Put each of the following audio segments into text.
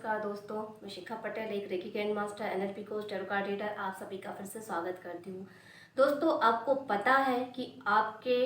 नमस्कार दोस्तों, मैं शिखा पटेल, एक reiki grand master, NLP coach, tarot card reader. आप सभी का फिर से स्वागत करती हूँ। दोस्तों, आपको पता है कि आपके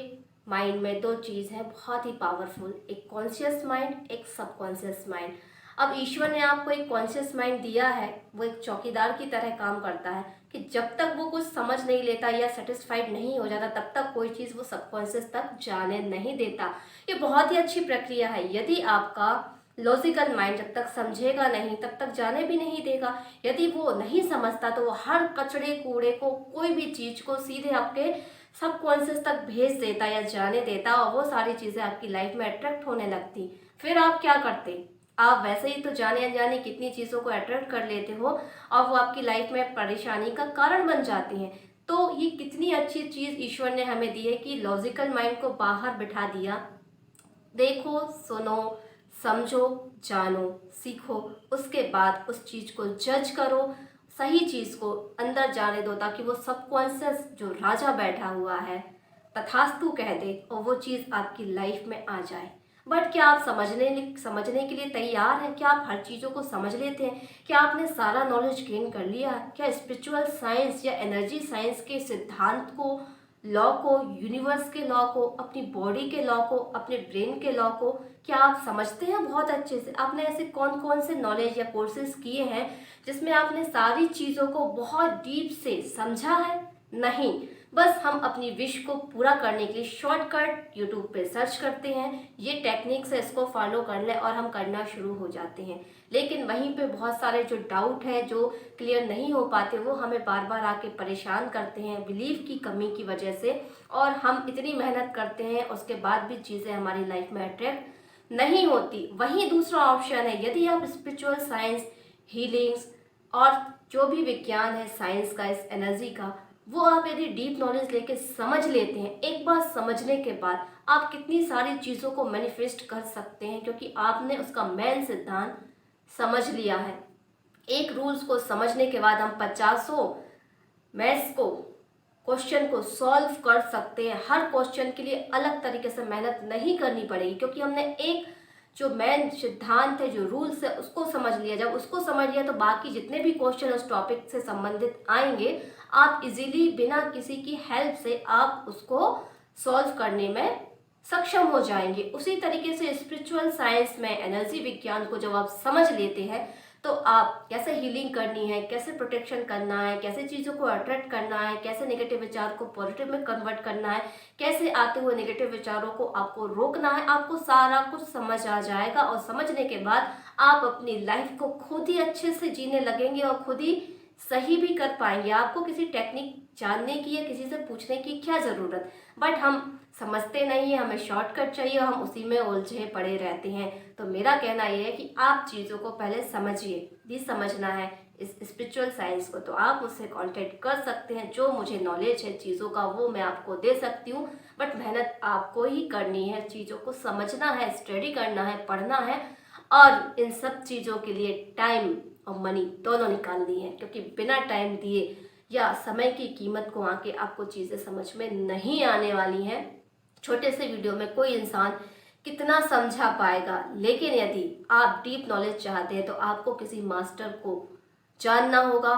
माइंड में दो चीज़ है बहुत ही पावरफुल, एक कॉन्शियस माइंड, एक सबकॉन्शियस माइंड। अब ईश्वर ने आपको एक कॉन्शियस माइंड दिया है, वो एक चौकीदार की तरह काम करता है कि जब तक वो कुछ समझ नहीं लेता या सेटिस्फाइड नहीं हो जाता तब तक कोई चीज़ वो सबकॉन्शियस तक जाने नहीं देता। ये बहुत ही अच्छी प्रक्रिया है। यदि आपका लॉजिकल माइंड जब तक समझेगा नहीं तब तक जाने भी नहीं देगा। यदि वो नहीं समझता तो वो हर कचड़े कूड़े को, कोई भी चीज को सीधे आपके सबकॉन्शियस तक भेज देता या जाने देता, और वो सारी चीजें आपकी लाइफ में अट्रैक्ट होने लगती। फिर आप क्या करते? आप वैसे ही तो जाने अनजाने कितनी चीजों को अट्रैक्ट कर लेते हो और वो आपकी लाइफ में परेशानी का कारण बन जाती हैं। तो ये कितनी अच्छी चीज ईश्वर ने हमें दी है कि लॉजिकल माइंड को बाहर बिठा दिया। देखो, सुनो, समझो, जानो, सीखो, उसके बाद उस चीज को जज करो, सही चीज को अंदर जाने दो ताकि वो सबकॉन्शियस जो राजा बैठा हुआ है तथास्तु कह दे और वो चीज आपकी लाइफ में आ जाए। बट क्या आप समझने के लिए तैयार हैं? क्या आप हर चीज़ों को समझ लेते हैं? क्या आपने सारा नॉलेज गेन कर लिया है? क्या स्पिरिचुअल साइंस या एनर्जी साइंस के सिद्धांत को, लॉ को, यूनिवर्स के लॉ को, अपनी बॉडी के लॉ को, अपने ब्रेन के लॉ को, क्या आप समझते हैं बहुत अच्छे से? आपने ऐसे कौन कौन से नॉलेज या कोर्सेज किए हैं जिसमें आपने सारी चीज़ों को बहुत डीप से समझा है? नहीं, बस हम अपनी विश को पूरा करने के लिए शॉर्टकट यूट्यूब पे सर्च करते हैं, ये टेक्निक्स है, इसको फॉलो कर लें और हम करना शुरू हो जाते हैं। लेकिन वहीं पे बहुत सारे जो डाउट है, जो क्लियर नहीं हो पाते, वो हमें बार बार आके परेशान करते हैं बिलीव की कमी की वजह से। और हम इतनी मेहनत करते हैं, उसके बाद भी चीज़ें हमारी लाइफ में अट्रैक्ट नहीं होती। वहीं दूसरा ऑप्शन है, यदि आप स्पिरिचुअल साइंस, हीलिंग्स और जो भी विज्ञान है साइंस का, इस एनर्जी का, वो आप यदि डीप नॉलेज लेके समझ लेते हैं, एक बार समझने के बाद आप कितनी सारी चीज़ों को मैनिफेस्ट कर सकते हैं, क्योंकि आपने उसका मेन सिद्धांत समझ लिया है। एक रूल्स को समझने के बाद हम 50 मैथ्स को क्वेश्चन को सॉल्व कर सकते हैं। हर क्वेश्चन के लिए अलग तरीके से मेहनत नहीं करनी पड़ेगी, क्योंकि हमने एक जो मेन सिद्धांत है, जो रूल्स है, उसको समझ लिया। जब उसको समझ लिया तो बाकी जितने भी क्वेश्चन उस टॉपिक से संबंधित आएंगे, आप इजीली बिना किसी की हेल्प से आप उसको सॉल्व करने में सक्षम हो जाएंगे। उसी तरीके से स्पिरिचुअल साइंस में, एनर्जी विज्ञान को जब आप समझ लेते हैं तो आप कैसे हीलिंग करनी है, कैसे प्रोटेक्शन करना है, कैसे चीज़ों को अट्रैक्ट करना है, कैसे नेगेटिव विचार को पॉजिटिव में कन्वर्ट करना है, कैसे आते हुए नेगेटिव विचारों को आपको रोकना है, आपको सारा कुछ समझ आ जाएगा। और समझने के बाद आप अपनी लाइफ को खुद ही अच्छे से जीने लगेंगे और खुद ही सही भी कर पाएंगे। आपको किसी टेक्निक जानने की या किसी से पूछने की क्या ज़रूरत? बट हम समझते नहीं है, हमें शॉर्टकट चाहिए और हम उसी में उलझे पड़े रहते हैं। तो मेरा कहना यह है कि आप चीज़ों को पहले समझिए। यदि समझना है इस स्पिरिचुअल साइंस को तो आप मुझसे कांटेक्ट कर सकते हैं। जो मुझे नॉलेज है चीज़ों का वो मैं आपको दे सकती हूँ, बट मेहनत आपको ही करनी है। चीज़ों को समझना है, स्टडी करना है, पढ़ना है, और इन सब चीज़ों के लिए टाइम और मनी दोनों निकालनी है, क्योंकि बिना टाइम दिए या समय की कीमत को आके आपको चीज़ें समझ में नहीं आने वाली हैं। छोटे से वीडियो में कोई इंसान कितना समझा पाएगा, लेकिन यदि आप डीप नॉलेज चाहते हैं तो आपको किसी मास्टर को जानना होगा,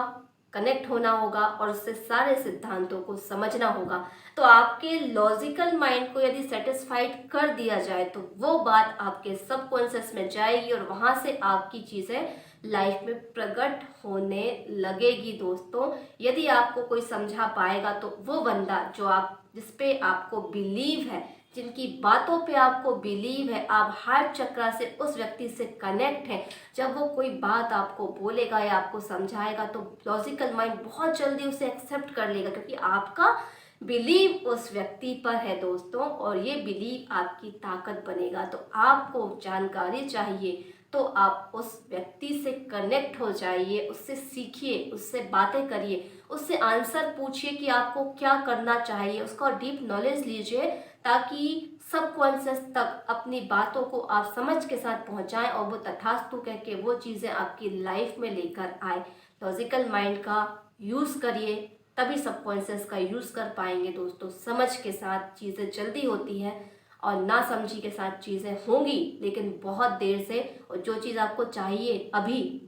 कनेक्ट होना होगा और उससे सारे सिद्धांतों को समझना होगा। तो आपके लॉजिकल माइंड को यदि सेटिस्फाइड कर दिया जाए तो वो बात आपके सबकॉन्शियस में जाएगी और वहाँ से आपकी चीज़ें लाइफ में प्रकट होने लगेगी। दोस्तों, यदि आपको कोई समझा पाएगा तो वो बंदा जो आप, जिस पे आपको बिलीव है, जिनकी बातों पे आपको बिलीव है, आप हार्ट चक्रा से उस व्यक्ति से कनेक्ट हैं, जब वो कोई बात आपको बोलेगा या आपको समझाएगा तो लॉजिकल माइंड बहुत जल्दी उसे एक्सेप्ट कर लेगा, क्योंकि आपका बिलीव उस व्यक्ति पर है दोस्तों, और ये बिलीव आपकी ताकत बनेगा। तो आपको जानकारी चाहिए तो आप उस व्यक्ति से कनेक्ट हो जाइए, उससे सीखिए, उससे बातें करिए, उससे आंसर पूछिए कि आपको क्या करना चाहिए, उसका डीप नॉलेज लीजिए ताकि सबकॉन्शियस तक अपनी बातों को आप समझ के साथ पहुंचाएं और वो तथास्तु कह के वो चीज़ें आपकी लाइफ में लेकर आए। लॉजिकल माइंड का यूज़ करिए, तभी सबकॉन्शियस का यूज़ कर पाएंगे दोस्तों। समझ के साथ चीज़ें जल्दी होती हैं और ना समझी के साथ चीज़ें होंगी, लेकिन बहुत देर से। और जो चीज़ आपको चाहिए अभी,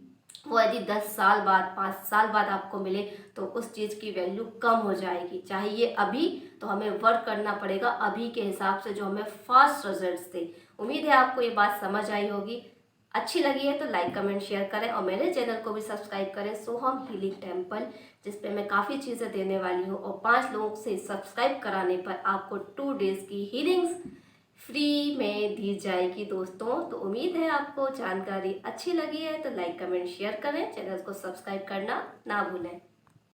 वो यदि 10 साल बाद, 5 साल बाद आपको मिले तो उस चीज़ की वैल्यू कम हो जाएगी। चाहिए अभी तो हमें वर्क करना पड़ेगा अभी के हिसाब से, जो हमें फास्ट रिजल्ट्स दे। उम्मीद है आपको ये बात समझ आई होगी। अच्छी लगी है तो लाइक कमेंट शेयर करें और मेरे चैनल को भी सब्सक्राइब करें, सोहम हीलिंग टेम्पल, जिस पे मैं काफ़ी चीज़ें देने वाली हूँ। और 5 लोगों से सब्सक्राइब कराने पर आपको 2 डेज़ की हीलिंग्स फ्री में दी जाएगी दोस्तों। तो उम्मीद है आपको जानकारी अच्छी लगी है तो लाइक कमेंट शेयर करें, चैनल को सब्सक्राइब करना ना भूलें।